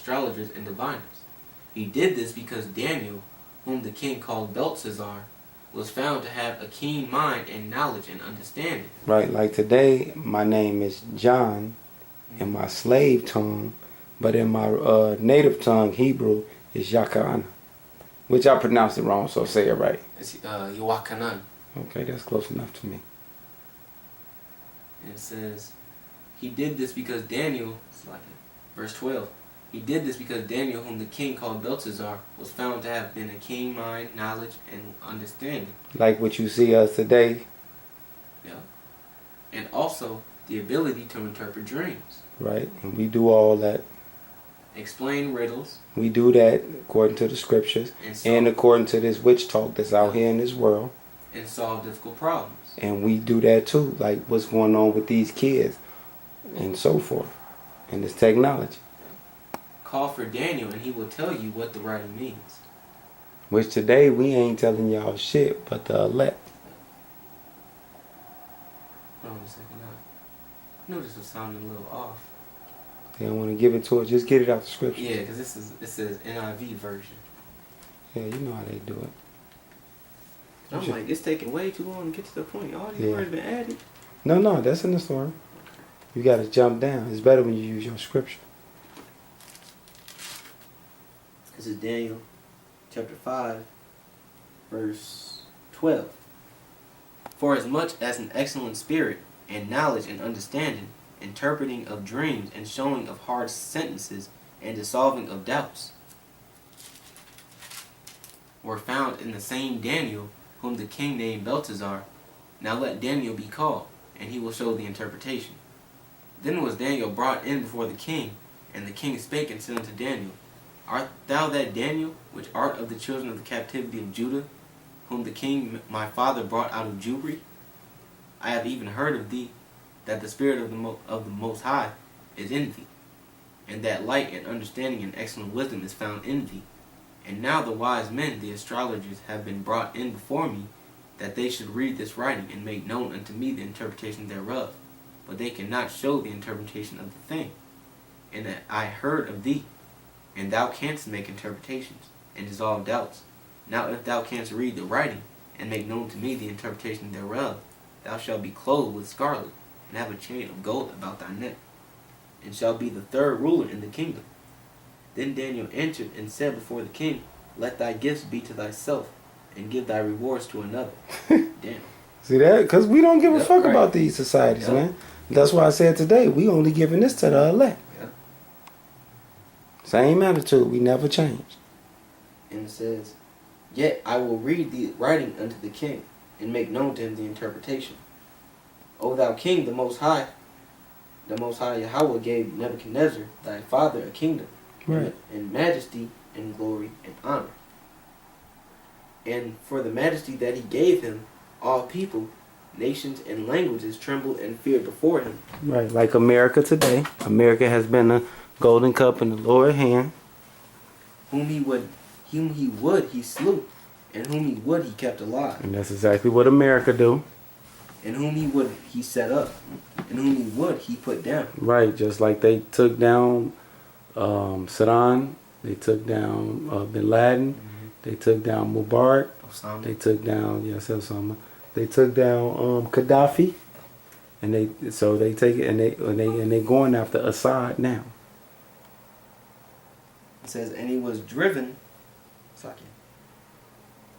astrologers and diviners. He did this because Daniel, whom the king called Belshazzar, was found to have a keen mind and knowledge and understanding. Right, like today, my name is John in my slave tongue, but in my native tongue, Hebrew, is Yakarana, which I pronounced it wrong, so say it right. It's Yochanan. Okay, that's close enough to me. And it says, he did this because Daniel, verse 12, he did this because Daniel, whom the king called Belshazzar, was found to have been a keen mind, knowledge, and understanding. Like what you see us today. Yeah. And also the ability to interpret dreams. Right, and we do all that. Explain riddles. We do that according to the scriptures and according to this witch talk that's out here in this world. And solve difficult problems. And we do that too, like what's going on with these kids and so forth, and this technology. Call for Daniel and he will tell you what the writing means. Which today we ain't telling y'all shit but the elect. Hold on a second now. I know this was sounding a little off. They don't want to give it to us, just get it out the scripture. Yeah, because this is NIV version. Yeah, you know how they do it. I'm like, it's taking way too long to get to the point. All these words been added. No, that's in the story. You got to jump down. It's better when you use your scripture. This is Daniel chapter 5, verse 12. For as much as an excellent spirit and knowledge and understanding, interpreting of dreams and showing of hard sentences and dissolving of doubts, were found in the same Daniel, whom the king named Belteshazzar. Now let Daniel be called, and he will show the interpretation. Then was Daniel brought in before the king, and the king spake and said unto Daniel, Art thou that Daniel, which art of the children of the captivity of Judah, whom the king my father brought out of Jubri? I have even heard of thee, that the Spirit of the Most High is in thee, and that light and understanding and excellent wisdom is found in thee. And now the wise men, the astrologers, have been brought in before me, that they should read this writing, and make known unto me the interpretation thereof. But they cannot show the interpretation of the thing. And that I heard of thee, and thou canst make interpretations, and dissolve doubts. Now if thou canst read the writing, and make known to me the interpretation thereof, thou shalt be clothed with scarlet, and have a chain of gold about thy neck, and shalt be the third ruler in the kingdom. Then Daniel answered and said before the king, Let thy gifts be to thyself, and give thy rewards to another. Damn. See that? Because we don't give a fuck about these societies, man. That's why I said today, we only giving this to the elect. Same attitude, we never changed. And it says, Yet I will read the writing unto the king, and make known to him the interpretation. O thou king, the Most High Yahweh gave Nebuchadnezzar, thy father, a kingdom, and majesty, and glory, and honor. And for the majesty that he gave him, all people, nations, and languages trembled and feared before him. Right, like America today. America has been a golden cup in the lower hand. Whom he would, he slew, and whom he would, he kept alive. And that's exactly what America do. And whom he would, he set up, and whom he would, he put down. Right, just like they took down Saddam, they took down Bin Laden, they took down Mubarak, Osama. They took down Osama. They took down Gaddafi, and they take it and they going after Assad now. It says, and he was driven.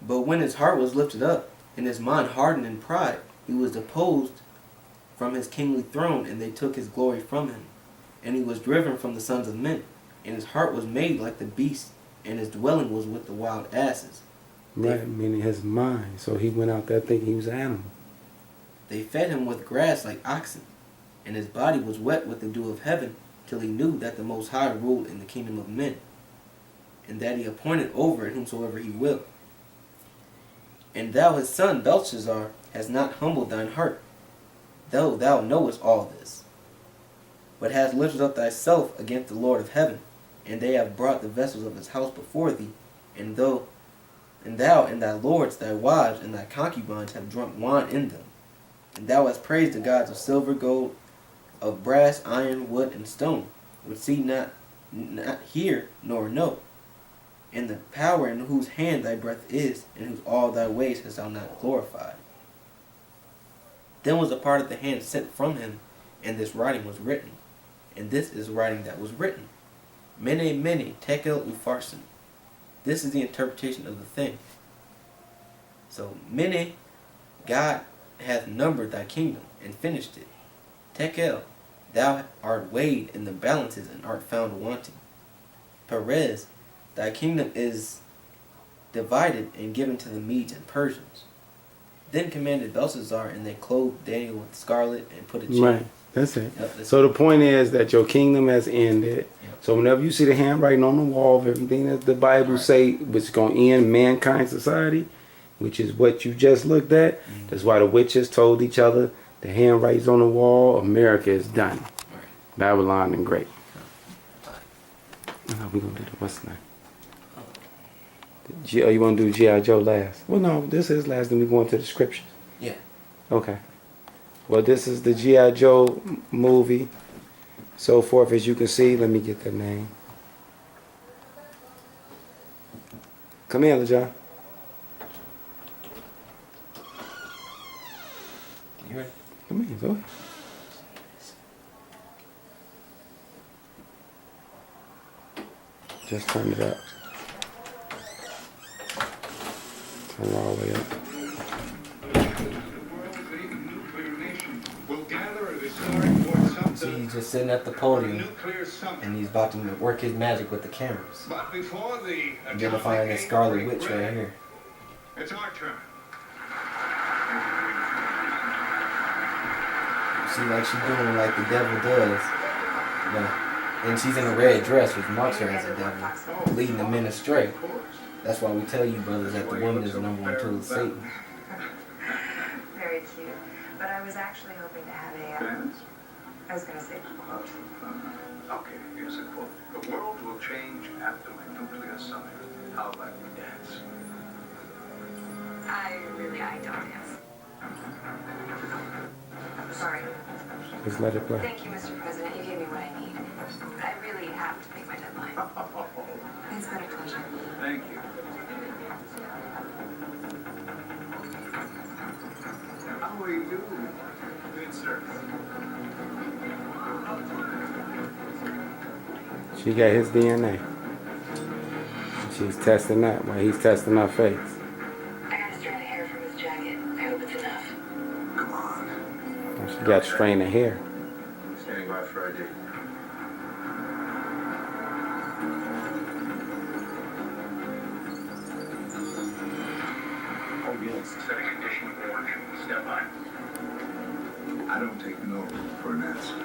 But when his heart was lifted up, and his mind hardened in pride, he was deposed from his kingly throne, and they took his glory from him. And he was driven from the sons of men, and his heart was made like the beast, and his dwelling was with the wild asses. Right, meaning his mind. So he went out there thinking he was an animal. They fed him with grass like oxen, and his body was wet with the dew of heaven, till he knew that the Most High ruled in the kingdom of men, and that he appointed over it whomsoever he will. And thou his son Belshazzar hast not humbled thine heart, though thou knowest all this, but hast lifted up thyself against the Lord of heaven, and they have brought the vessels of his house before thee, and thou and thy lords, thy wives, and thy concubines have drunk wine in them. And thou hast praised the gods of silver, gold, of brass, iron, wood, and stone, which see not not hear nor know. And the power in whose hand thy breath is, and whose all thy ways hast thou not glorified. Then was a part of the hand sent from him, and this writing was written. And this is writing that was written. Mene, mene, tekel upharsin. This is the interpretation of the thing. So, mene, God hath numbered thy kingdom, and finished it. Tekel, thou art weighed in the balances, and art found wanting. Perez, thy kingdom is divided and given to the Medes and Persians. Then commanded Belshazzar, and they clothed Daniel with scarlet and put a chain. Right, that's it. Yep, So the point is that your kingdom has ended. Yep. So whenever you see the handwriting on the wall of everything that the Bible say, which is going to end mankind society, which is what you just looked at, that's why the witches told each other, the handwriting's on the wall, America is done. Right. Babylon and great. We're going to do the, what's the name? You want to do G.I. Joe last? Well, no, this is last, then we go into the scriptures. Yeah. Okay. Well, this is the G.I. Joe movie. So forth, as you can see. Let me get the name. Come here, LeJohn. You ready? Come here, go ahead. Just turn it up. Turn it all the way up. See, he's just sitting at the podium, and he's about to work his magic with the cameras. Identifying the Scarlet Witch right here. It's our turn. See, like she's doing like the devil does. Yeah. And she's in a red dress, which marks her as a devil, leading the men astray. That's why we tell you, brothers, that the woman is the number one tool of Satan. Very cute. But I was actually hoping to have I was going to say a quote. Okay, here's a quote. The world will change after my nuclear summit. How about you dance? I don't dance. Sorry. Just let it play. Thank you, Mr. President. You gave me what I need. But I really have to make my deadline. It's been a pleasure. Thank you. How are you? Good, sir. She got his DNA. She's testing that while he's testing her face. I got a strand of hair from his jacket. I hope it's enough. Come on. She got straight of hair. Standing by for ID. Oh, yes. Setting condition orange. Step by. I don't take no for an answer.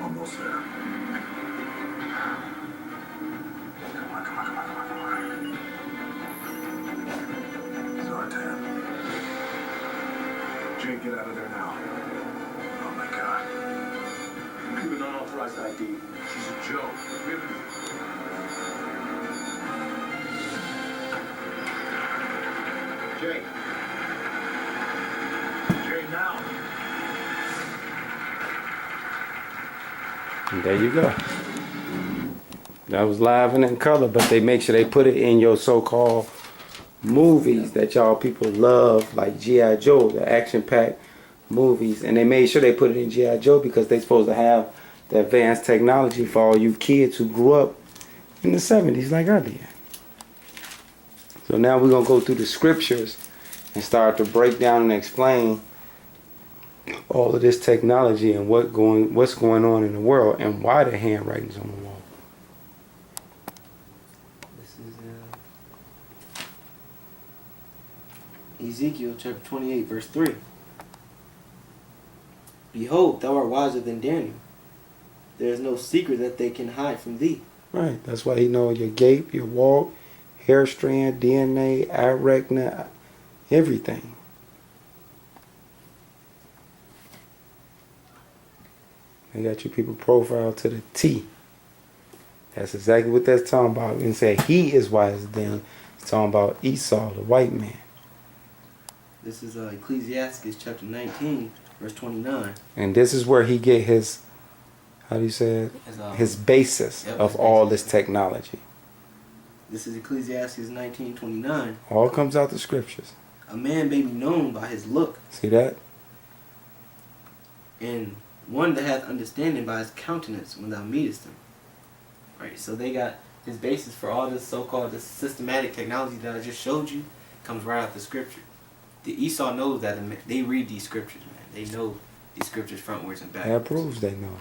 Almost there. Come on. Zartan. Jay, get out of there now. Oh my God. Give an unauthorized ID. She's a joke. Jay. Jay, now. And there you go. That was live and in color, but they make sure they put it in your so-called movies that y'all people love, like G.I. Joe, the action-packed movies. And they made sure they put it in G.I. Joe because they're supposed to have the advanced technology for all you kids who grew up in the 70s like I did. So now we're going to go through the scriptures and start to break down and explain all of this technology and what's going on in the world and why the handwriting's on the wall. This is Ezekiel chapter 28, verse 3. Behold, thou art wiser than Daniel. There is no secret that they can hide from thee. Right. That's why he knows your gait, your walk, hair strand, DNA, eye retina, everything. They got your people profiled to the T. That's exactly what that's talking about. And say he is wiser than, it's talking about Esau, the white man. This is Ecclesiastes chapter 19, verse 29. And this is where he get his, how do you say it? His basis of all this technology. This is Ecclesiastes 19:29. All comes out the scriptures. A man may be known by his look, See that? and one that hath understanding by his countenance when thou meetest him. Right, so they got his basis for all this so-called this systematic technology that I just showed you comes right out the scripture. The Esau knows that, and they read these scriptures, man. They know these scriptures frontwards and backwards. That proves they know.